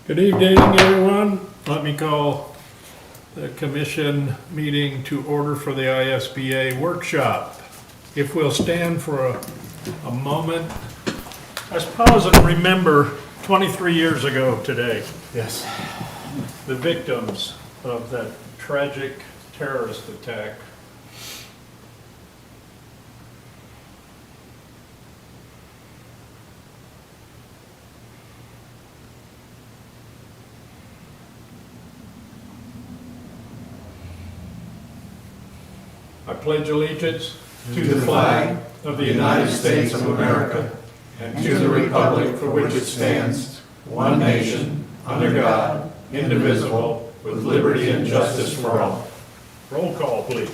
Good evening, everyone. Let me call the commission meeting to order for the ISBA workshop. If we'll stand for a moment. I suppose and remember 23 years ago today, Yes. the victims of that tragic terrorist attack. I pledge allegiance To the flag of the United States of America and to the republic for which it stands, one nation, under God, indivisible, with liberty and justice for all. Roll call, please.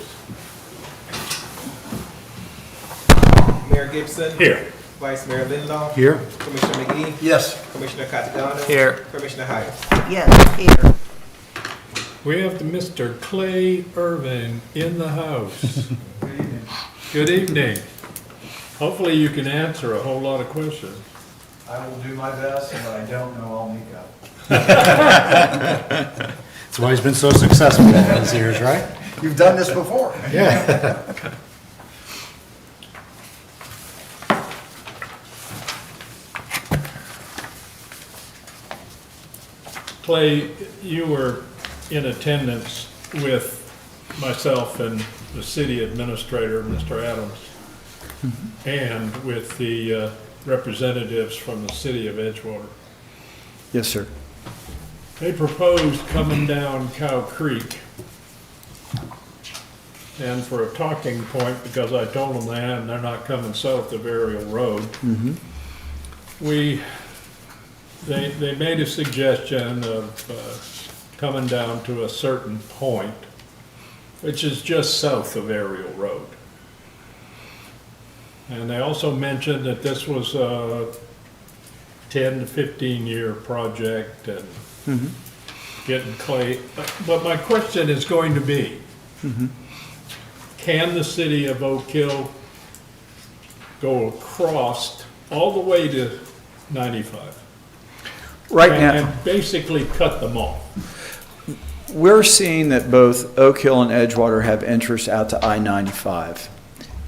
Mayor Gibson. Here. Vice Mayor Lindlaw. Here? Commissioner McGee. Yes. Commissioner Catadano. Here. Commissioner Hyde. Yes, here. We have Mr. Clay Irvin in the house. Good evening. Hopefully you can answer a whole lot of questions. I will do my best, and what I don't know, I'll make up. That's why he's been so successful all these years, right? You've done this before. Yeah. Clay, you were in attendance with myself and the city administrator, Mr. Adams, and with the representatives from the city of Edgewater. Yes, sir. They proposed coming down Cow Creek. And for a talking point, because I told them that and they're not coming south of Ariel Road, they made a suggestion of coming down to a certain point, which is just south of Ariel Road. And they also mentioned that this was a 10 to 15 year project and getting clay. But my question is going to be, can the city of Oak Hill go across all the way to 95? Right now, And basically cut them off. we're seeing that both Oak Hill and Edgewater have interest out to I-95.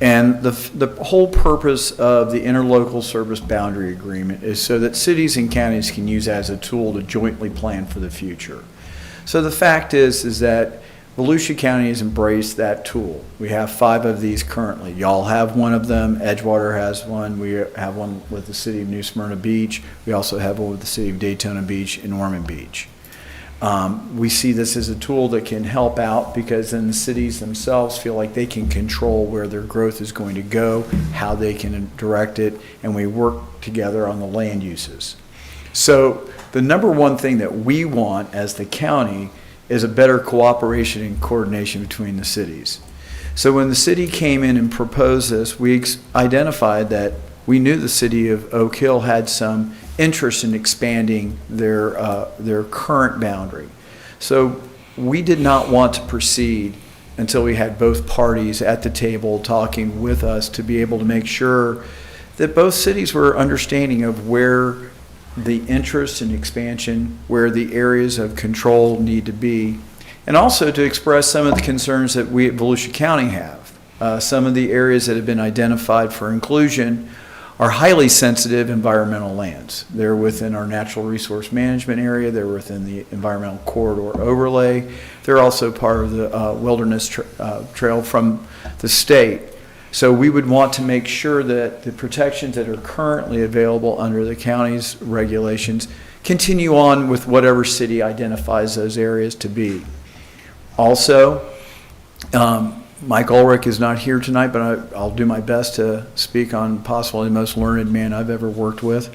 And the whole purpose of the interlocal service boundary agreement is so that cities and counties can use that as a tool to jointly plan for the future. So the fact is that Volusia County has embraced that tool. We have 5 of these currently. Y'all have one of them. Edgewater has one. We have one with the city of New Smyrna Beach. We also have one with the city of Daytona Beach and Norman Beach. We see this as a tool that can help out because then the cities themselves feel like they can control where their growth is going to go, how they can direct it, and we work together on the land uses. So the number one thing that we want as the county is a better cooperation and coordination between the cities. So when the city came in and proposed this, we identified that we knew the city of Oak Hill had some interest in expanding their current boundary. So we did not want to proceed until we had both parties at the table talking with us to be able to make sure that both cities were understanding of where the interest in expansion, where the areas of control need to be, and also to express some of the concerns that we at Volusia County have. Some of the areas that have been identified for inclusion are highly sensitive environmental lands. They're within our natural resource management area, they're within the environmental corridor overlay, they're also part of the wilderness trail from the state. So we would want to make sure that the protections that are currently available under the county's regulations continue on with whatever city identifies those areas to be. Also, Mike Ulrich is not here tonight, but I'll do my best to speak on possibly the most learned man I've ever worked with.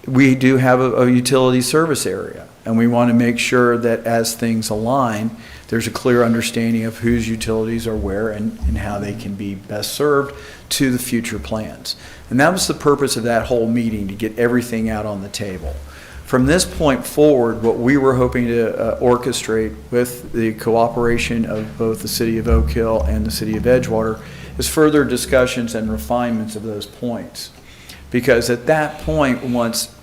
We do have a utility service area, and we want to make sure that as things align, there's a clear understanding of whose utilities are where and how they can be best served to the future plans. And that was the purpose of that whole meeting, to get everything out on the table. From this point forward, what we were hoping to orchestrate with the cooperation of both the city of Oak Hill and the city of Edgewater is further discussions and refinements of those points. Because at that point, once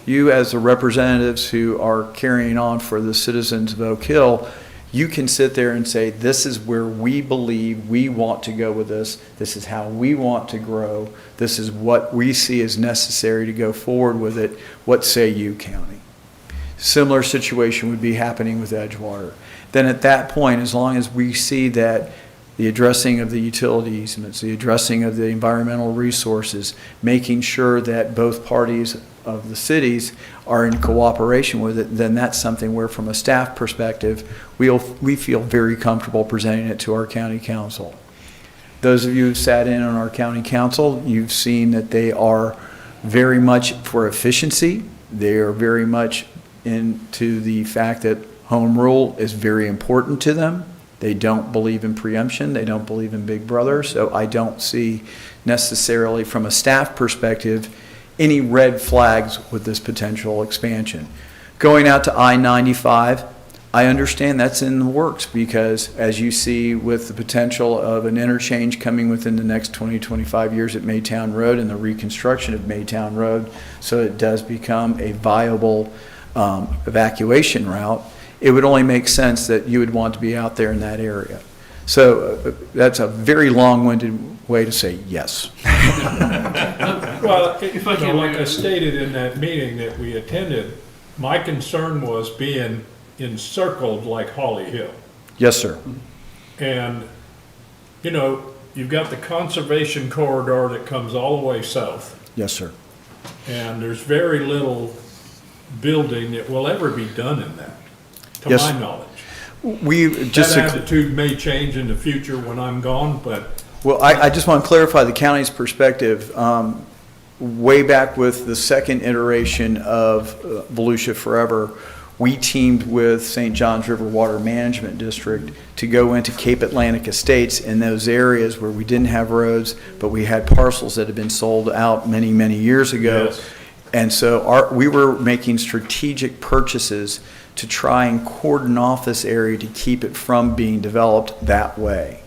you as the representatives who are carrying on for the citizens of Oak Hill, you can sit there and say, this is where we believe we want to go with this. This is how we want to grow. This is what we see as necessary to go forward with it. What say you, county? Similar situation would be happening with Edgewater. Then at that point, as long as we see that the addressing of the utility easements, the addressing of the environmental resources, making sure that both parties of the cities are in cooperation with it, then that's something where from a staff perspective, we feel very comfortable presenting it to our county council. Those of you who sat in on our county council, you've seen that they are very much for efficiency. They are very much into the fact that home rule is very important to them. They don't believe in preemption. They don't believe in Big Brother. So I don't see necessarily from a staff perspective any red flags with this potential expansion. Going out to I-95, I understand that's in the works because as you see with the potential of an interchange coming within the next 20, 25 years at Maytown Road and the reconstruction of Maytown Road, so it does become a viable evacuation route, it would only make sense that you would want to be out there in that area. So that's a very long-winded way to say yes. Well, if I can, like I stated in that meeting that we attended, my concern was being encircled like Holly Hill. Yes, sir. And, you know, you've got the conservation corridor that comes all the way south. Yes, sir. And there's very little building that will ever be done in that, to Yes. my knowledge. We just That attitude may change in the future when I'm gone, but Well, I just want to clarify the county's perspective. Way back with the second iteration of Volusia Forever, we teamed with St. Johns River Water Management District to go into Cape Atlantic Estates in those areas where we didn't have roads, but we had parcels that had been sold out many, many years ago. Yes. And so we were making strategic purchases to try and cordon off this area to keep it from being developed that way.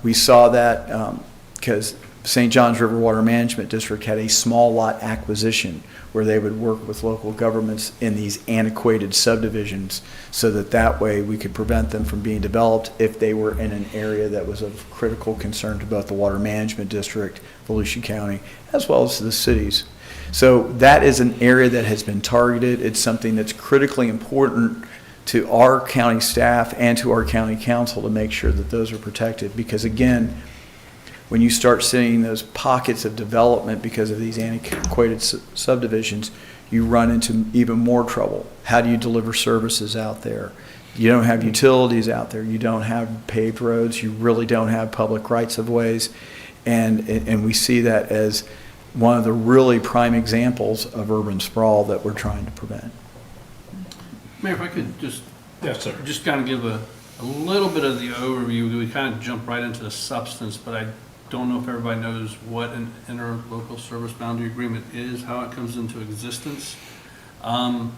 We saw that because St. Johns River Water Management District had a small lot acquisition where they would work with local governments in these antiquated subdivisions so that way we could prevent them from being developed if they were in an area that was of critical concern to both the Water Management District, Volusia County, as well as the cities. So that is an area that has been targeted. It's something that's critically important to our county staff and to our county council to make sure that those are protected. Because again, when you start seeing those pockets of development because of these antiquated subdivisions, you run into even more trouble. How do you deliver services out there? You don't have utilities out there. You don't have paved roads. You really don't have public rights of ways. And we see that as one of the really prime examples of urban sprawl that we're trying to prevent. Mayor, if I could just yes, sir. kind of give a little bit of the overview. We kind of jump right into the substance, but I don't know if everybody knows what an interlocal service boundary agreement is, how it comes into existence. You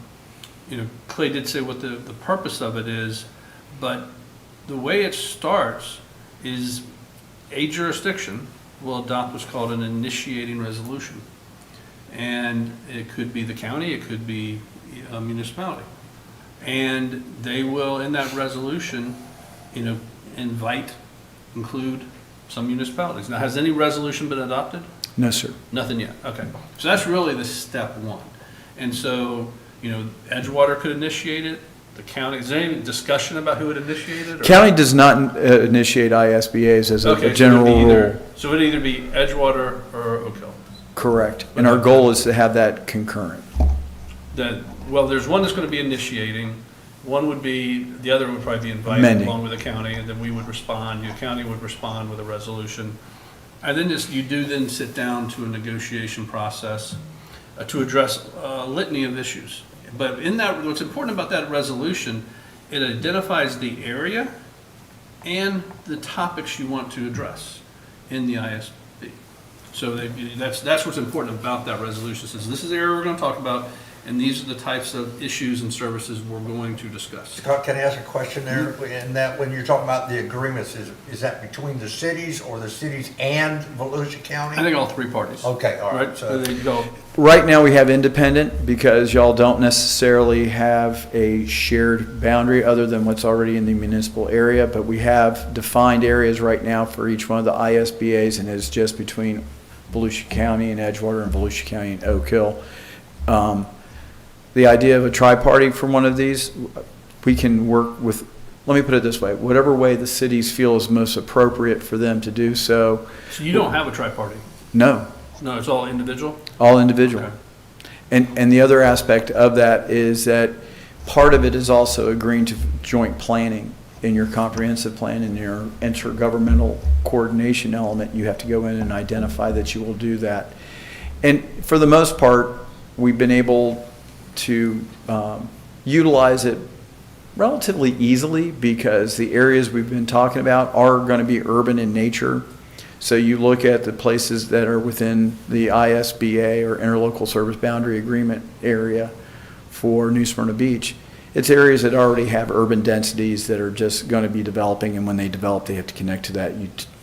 know, Clay did say what the purpose of it is, but the way it starts is a jurisdiction will adopt what's called an initiating resolution. And it could be the county, it could be a municipality. And they will, in that resolution, you know, include some municipalities. Now, has any resolution been adopted? No, sir. Nothing yet, okay. So that's really the step one. And so, you know, Edgewater could initiate it, the county, is there any discussion about who would initiate it? Or? County does not initiate ISBAs as a general rule. So it would either be Edgewater or Oak Hill? Correct. And our goal is to have that concurrent. Well, there's one that's going to be initiating, one would be, the other would probably be invited Amending. along with the county, and then we would respond, the county would respond with a resolution. And then you do then sit down to a negotiation process to address a litany of issues. But in that, what's important about that resolution, it identifies the area and the topics you want to address in the ISB. So that's what's important about that resolution. It says this is the area we're going to talk about, and these are the types of issues and services we're going to discuss. Can I ask a question there? In that, when you're talking about the agreements, is that between the cities or the cities and Volusia County? I think all three parties. Okay, all right. Right, so So, they go, Right now, we have independent because y'all don't necessarily have a shared boundary other than what's already in the municipal area, but we have defined areas right now for each one of the ISBAs, and it's just between Volusia County and Edgewater and Volusia County and Oak Hill. The idea of a tri-party for one of these, we can work with, let me put it this way, whatever way the cities feel is most appropriate for them to do so. so you don't have a tri-party? No, No, it's all individual? all individual. Okay. And the other aspect of that is that part of it is also agreeing to joint planning in your comprehensive plan and your intergovernmental coordination element. You have to go in and identify that you will do that. And for the most part, we've been able to utilize it relatively easily because the areas we've been talking about are going to be urban in nature. So you look at the places that are within the ISBA or Interlocal Service Boundary Agreement area for New Smyrna Beach. It's areas that already have urban densities that are just going to be developing, and when they develop, they have to connect to that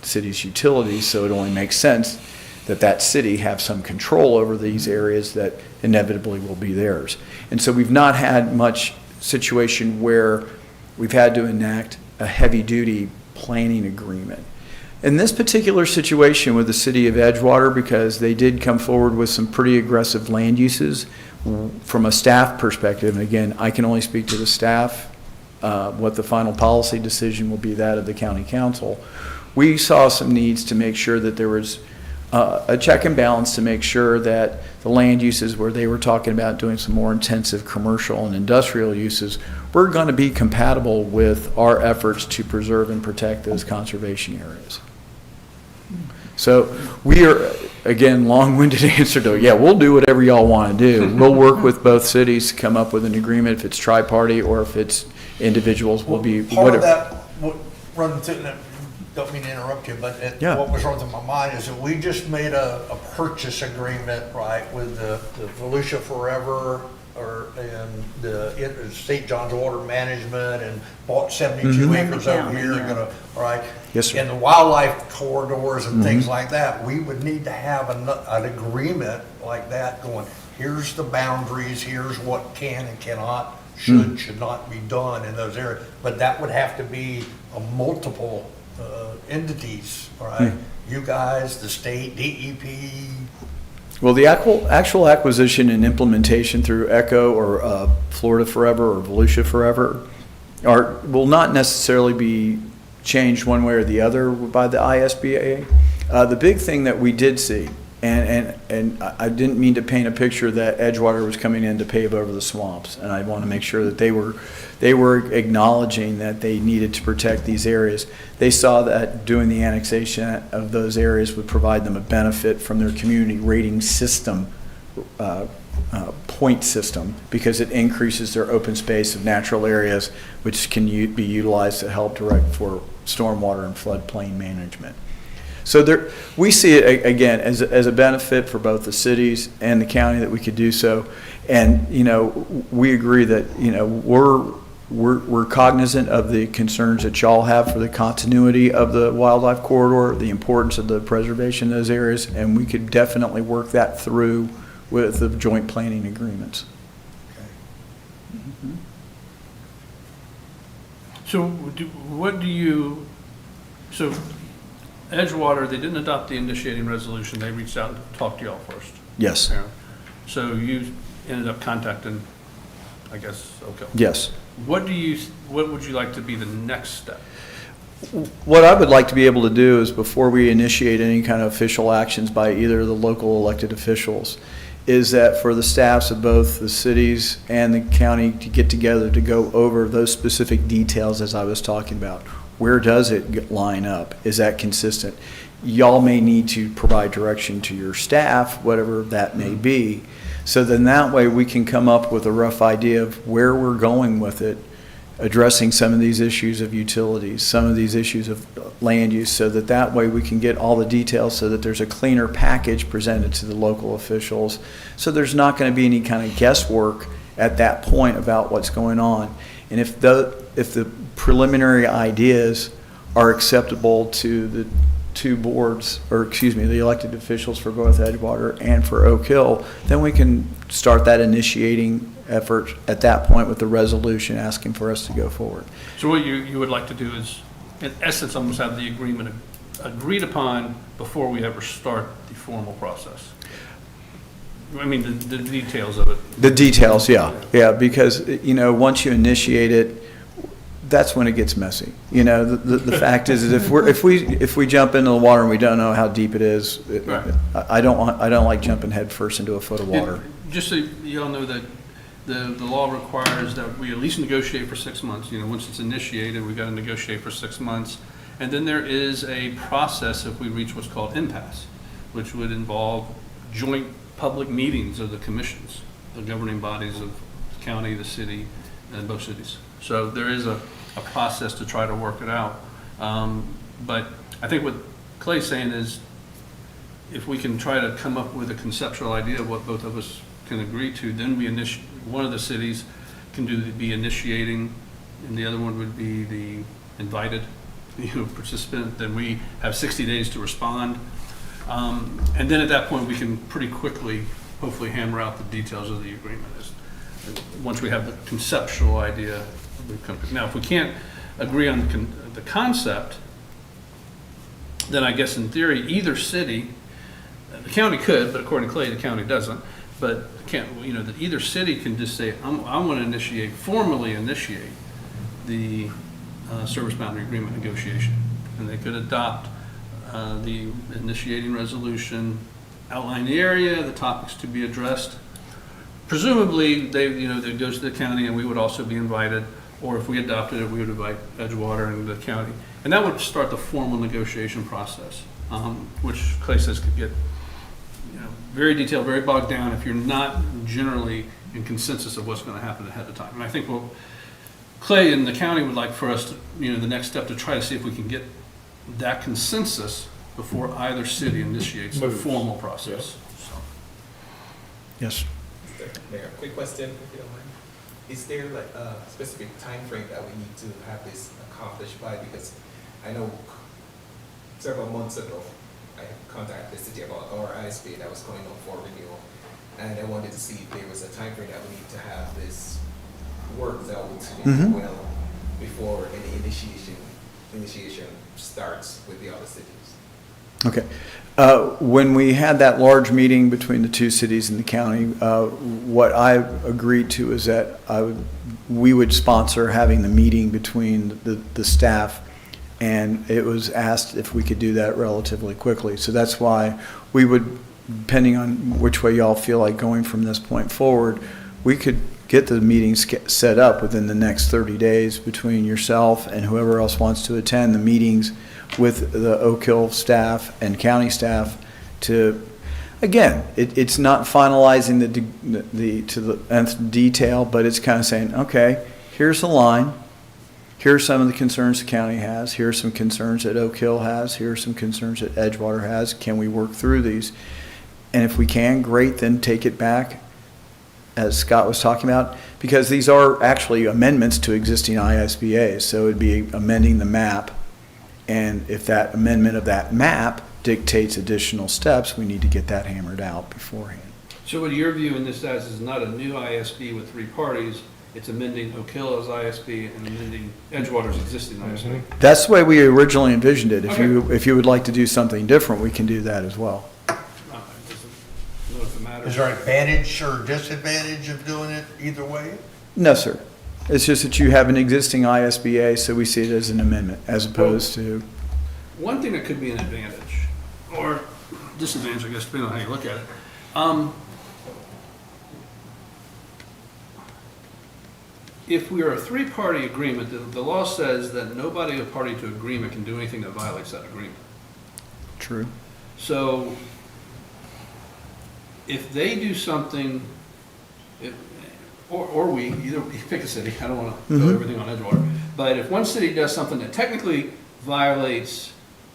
city's utilities, so it only makes sense that that city have some control over these areas that inevitably will be theirs. And so we've not had much situation where we've had to enact a heavy-duty planning agreement. In this particular situation with the city of Edgewater, because they did come forward with some pretty aggressive land uses, from a staff perspective, and again, I can only speak to the staff, what the final policy decision will be that of the county council. We saw some needs to make sure that there was a check and balance to make sure that the land uses where they were talking about doing some more intensive commercial and industrial uses were going to be compatible with our efforts to preserve and protect those conservation areas. So we are, again, long-winded answer to, yeah, we'll do whatever y'all want to do. We'll work with both cities to come up with an agreement. If it's tri-party or if it's individuals, will be part of whatever. that, what run through, don't mean to interrupt you, but Yeah. what was running through my mind is that we just made a purchase agreement, right, with the Volusia Forever and the St. John's Water Management, and bought 72 Mhm. acres over County, here, yeah. gonna, right? Yes, sir. And the wildlife corridors and Mhm. things like that, we would need to have an agreement like that going, here's the boundaries, here's what can and cannot, should not be done in those areas. But that would have to be a multiple entities, all right? You guys, the state, DEP. Well, the actual acquisition and implementation through ECHO or Florida Forever or Volusia Forever will not necessarily be changed one way or the other by the ISBA. The big thing that we did see, and I didn't mean to paint a picture that Edgewater was coming in to pave over the swamps, and I want to make sure that they were acknowledging that they needed to protect these areas. They saw that doing the annexation of those areas would provide them a benefit from their community rating system, point system, because it increases their open space of natural areas, which can be utilized to help direct for stormwater and floodplain management. So we see it, again, as a benefit for both the cities and the county that we could do so. And, we agree that, we're cognizant of the concerns that y'all have for the continuity of the wildlife corridor, the importance of the preservation of those areas, and we could definitely work that through with the joint planning agreements. So so Edgewater, they didn't adopt the initiating resolution, they reached out and talked to y'all first. Yes, Yeah. So you ended up contacting, I guess, okay. yes. What would you like to be the next step? What I would like to be able to do is, before we initiate any kind of official actions by either of the local elected officials, is that for the staffs of both the cities and the county to get together to go over those specific details as I was talking about. Where does it line up? Is that consistent? Y'all may need to provide direction to your staff, whatever that may be. So then that way we can come up with a rough idea of where we're going with it addressing some of these issues of utilities, some of these issues of land use, so that way we can get all the details so that there's a cleaner package presented to the local officials. So there's not going to be any kind of guesswork at that point about what's going on. And if the preliminary ideas are acceptable to the two boards, or excuse me, the elected officials for both Edgewater and for Oak Hill, then we can start that initiating effort at that point with the resolution asking for us to go forward. So what you would like to do is, in essence, almost have the agreement agreed upon before we ever start the formal process? I mean, the details of it. The details, yeah, because, you know, once you initiate it, that's when it gets messy. You know, the fact is if we jump into the water and we don't know how deep it is, Right. I don't like jumping head first into a foot of water. Just so you all know that the law requires that we at least negotiate for 6 months. You know, once it's initiated, we've got to negotiate for 6 months. And then there is a process if we reach what's called impasse, which would involve joint public meetings of the commissions, the governing bodies of the county, the city, and both cities. So there is a process to try to work it out. But I think what Clay's saying is if we can try to come up with a conceptual idea of what both of us can agree to, then one of the cities can be initiating, and the other one would be the invited, participant. Then we have 60 days to respond. And then at that point, we can pretty quickly, hopefully, hammer out the details of the agreement. Once we have the conceptual idea, now if we can't agree on the concept, then I guess in theory, either city, the county could, but according to Clay, the county doesn't. But that either city can just say, I want to formally initiate the service boundary agreement negotiation, and they could adopt the initiating resolution, outline the area, the topics to be addressed. Presumably, that goes to the county, and we would also be invited. Or if we adopted it, we would invite Edgewater and the county, and that would start the formal negotiation process, which Clay says could get very detailed, very bogged down if you're not generally in consensus of what's going to happen ahead of time. And I think what Clay and the county would like for us to, the next step to try to see if we can get that consensus before either city initiates the formal process. So. Yes. Mayor, quick question, if you don't mind. Is there like a specific time frame that we need to have this accomplished by? Because I know several months ago, I contacted the city about our ISBA that was going on for renewal, and I wanted to see if there was a time frame that we need to have this worked out well before any initiation starts with the other cities. Okay. When we had that large meeting between the two cities and the county, what I agreed to is that we would sponsor having the meeting between the staff, and it was asked if we could do that relatively quickly. So that's why we would, depending on which way y'all feel like going from this point forward, we could get the meetings set up within the next 30 days between yourself and whoever else wants to attend the meetings with the Oak Hill staff and county staff to, again, it's not finalizing to the nth detail, but it's kind of saying, okay, here's the line. Here are some of the concerns the county has. Here are some concerns that Oak Hill has. Here are some concerns that Edgewater has. Can we work through these? And if we can, great, then take it back, as Scott was talking about, because these are actually amendments to existing ISBAs. So it'd be amending the map. And if that amendment of that map dictates additional steps, we need to get that hammered out beforehand. So what you're viewing this as is not a new ISB with 3 parties, it's amending Oak Hill as ISB and amending Edgewater's existing ISB. That's the way we originally envisioned it. Okay. If you would like to do something different, we can do that as well. It doesn't know if it matters. Is there an advantage or disadvantage of doing it either way? No, sir. It's just that you have an existing ISBA, so we see it as an amendment as opposed to. One thing that could be an advantage, or disadvantage, I guess, depending on how you look at it. If we are a 3-party agreement, the law says that nobody a party to agreement can do anything that violates that agreement. True. or we, either, pick a city, I don't wanna throw everything on Edgewater. But if one city does something that technically violates,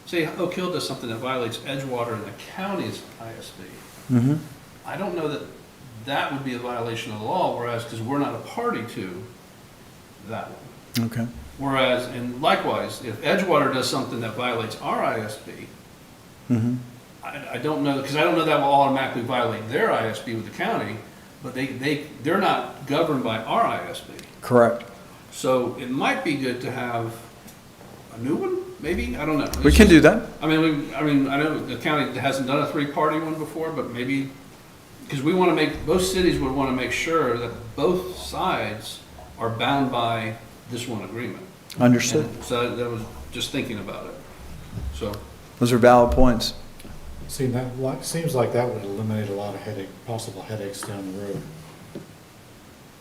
say Oak Hill does something that violates Edgewater and the county's ISB, I don't know that that would be a violation of the law, whereas, because we're not a party to that one. Okay. Whereas, and likewise, if Edgewater does something that violates our ISB, I don't know, because I don't know that will automatically violate their ISB with the county, but they're not governed by our ISB. Correct. So it might be good to have a new one, maybe, I don't know. We can do that. I mean, I know the county hasn't done a three-party one before, but maybe, because we want to make, both cities would want to make sure that both sides are bound by this one agreement. Understood. And so that was just thinking about it. So, Those are valid points. See, seems like that would eliminate a lot of possible headaches down the road.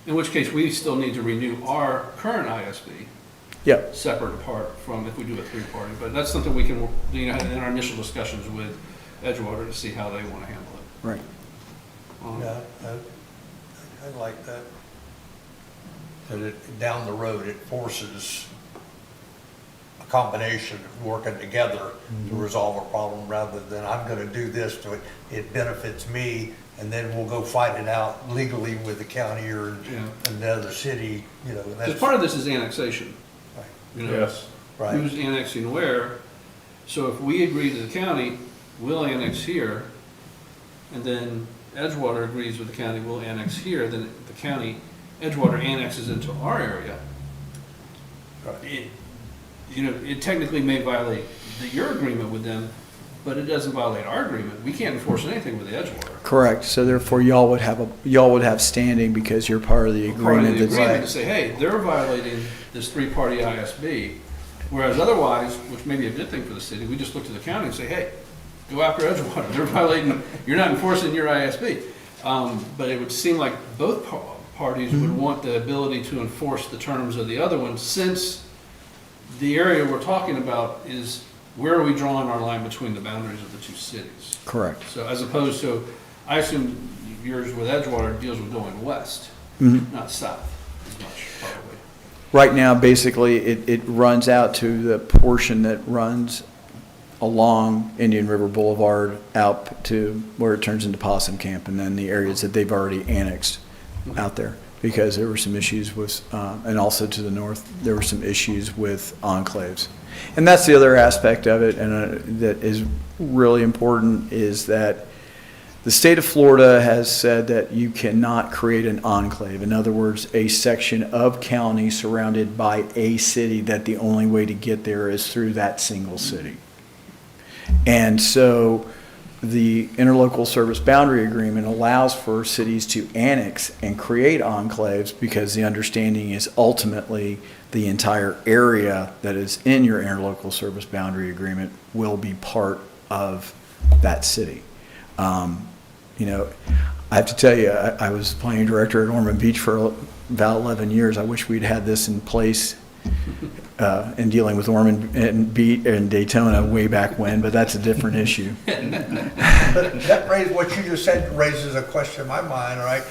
in which case we still need to renew our current ISB. Yep. Separate apart from if we do a three-party, but that's something we can, in our initial discussions with Edgewater to see how they want to handle it. Right. Yeah, I like that. That it, down the road, it forces a combination of working together to resolve a problem rather than I'm gonna do this to it, it benefits me, and then we'll go fight it out legally with the county or another city, you know. Because part of this is annexation. Right. You know, Yes. Right. who's annexing where. So if we agree to the county, we'll annex here, and then Edgewater agrees with the county, we'll annex here, then the county, Edgewater annexes into our area. Right. It technically may violate your agreement with them, but it doesn't violate our agreement. We can't enforce anything with the Edgewater. Correct. So therefore, y'all would have standing because you're part of the Part of agreement. the that's- agreement to say, hey, they're violating this three-party ISB, whereas otherwise, which may be a good thing for the city, we just look to the county and say, hey, go after Edgewater. They're violating, you're not enforcing your ISB. But it would seem like both parties would want the ability to enforce the terms of the other one, since the area we're talking about is where are we drawing our line between the boundaries of the two cities? Correct. So as opposed to, I assume yours with Edgewater deals with going west, Mhm. not south as much, probably. Right now, basically, it runs out to the portion that runs along Indian River Boulevard out to where it turns into Possum Camp, and then the areas that they've already annexed out there, because there were some issues with, and also to the north, there were some issues with enclaves. And that's the other aspect of it, and that is really important, is that the state of Florida has said that you cannot create an enclave. In other words, a section of county surrounded by a city that the only way to get there is through that single city. And so the interlocal service boundary agreement allows for cities to annex and create enclaves, because the understanding is ultimately the entire area that is in your interlocal service boundary agreement will be part of that city. I have to tell you, I was planning director at Ormond Beach for about 11 years. I wish we'd had this in place in dealing with Ormond and Daytona way back when, but that's a different issue. But that raises, what you just said raises a question in my mind, right?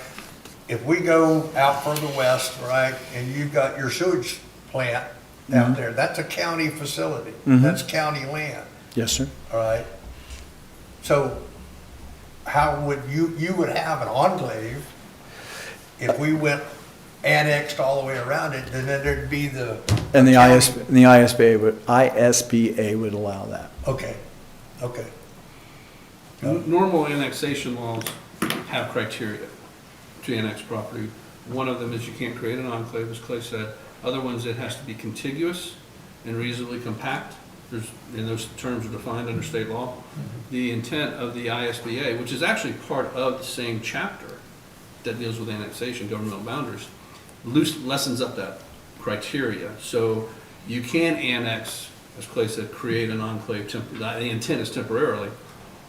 If we go out further west, right, and you've got your sewage plant out there, that's a county facility. That's county land, Yes, sir. all right? So how would you would have an enclave if we went annexed all the way around it, then there'd be the. And the county- ISBA would allow that. Okay. Normal annexation laws have criteria to annex property. One of them is you can't create an enclave, as Clay said. Other ones, it has to be contiguous and reasonably compact. And those terms are defined under state law. The intent of the ISBA, which is actually part of the same chapter that deals with annexation, governmental boundaries, lessens up that criteria. So you can annex, as Clay said, create an enclave, the intent is temporarily,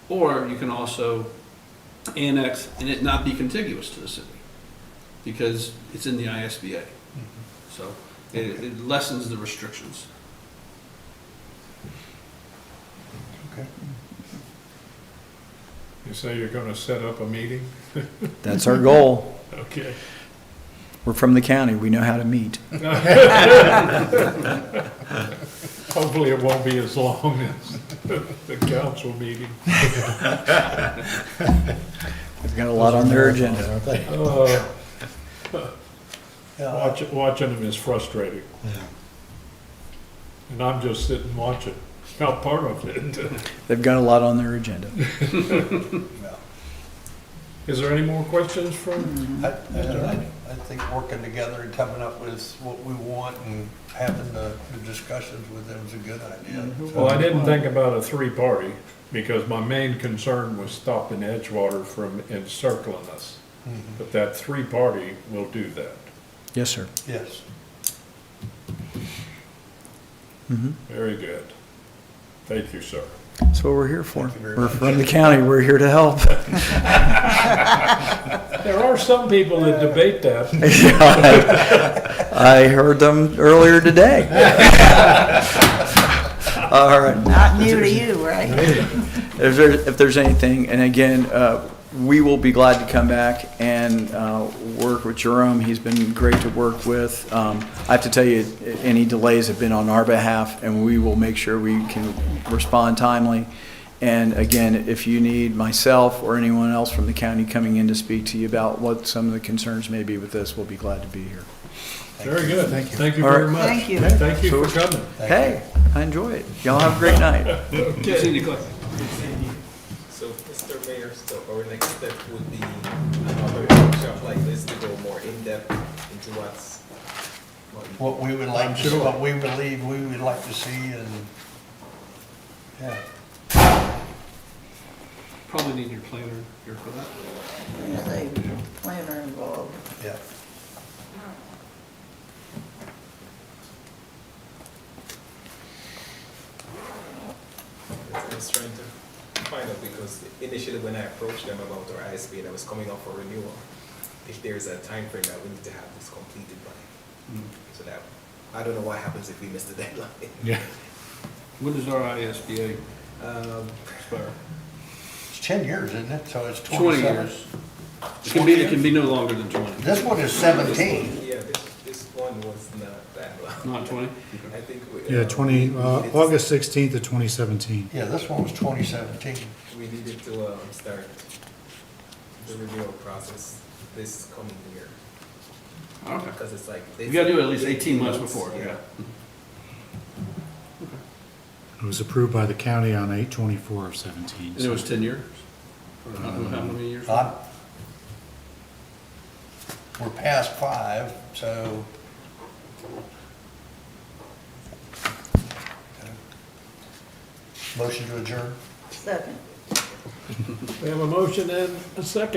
or you can also annex and it not be contiguous to the city, because it's in the ISBA. So it lessens the restrictions. Okay. You say you're gonna set up a meeting? That's our goal. Okay. We're from the county, we know how to meet. Hopefully it won't be as long as the council meeting. They've got a lot on their agenda. Watching them is frustrating. And I'm just sitting watching, not part of it. They've got a lot on their agenda. Is there any more questions from? I think working together and coming up with what we want and having the discussions with them is a good idea. Well, I didn't think about a three-party, because my main concern was stopping Edgewater from encircling us. But that three-party will do that. Yes, sir. Yes. Very good. Thank you, sir. That's what we're here for. Thank you very We're much. from the county, we're here to help. There are some people that debate that. I heard them earlier today. All right. Not new to you, right? If there's anything, and again, we will be glad to come back and work with Jerome. He's been great to work with. I have to tell you, any delays have been on our behalf, and we will make sure we can respond timely. And again, if you need myself or anyone else from the county coming in to speak to you about what some of the concerns may be with this, we'll be glad to be here. Very good. Thank you. Thank you All very right. much. Thank you. Thank you for coming. Hey, I enjoy it. Y'all have a great night. Cindy, Clay. So, Mr. Mayor, so our next step would be another workshop like this to go more in-depth into What we would like to, what we believe we would like to see and, yeah. Probably need your planner here for that. There's a planner involved. Yeah. I was trying to find out, because initially when I approached them about our ISB and I was coming up for renewal, if there's a time frame that we need to have this completed by. So that, I don't know what happens if we miss the deadline. Yeah. When does our ISBA Um, expire? It's 10 years, isn't it? So it's 20 27. years. It can be no longer than 20. This one is 17. Yeah, this one was not that long. Not 20? I think. Yeah, August 16th of 2017. Yeah, this one was 2017. We needed to start the renewal process this coming year, Okay. because it's like. You gotta do it at least 18 months before, yeah. It was approved by the county on 8/24 of 17. And it was 10 years? Or how many years? We're past 5, so. Motion to adjourn? Second. We have a motion and a second.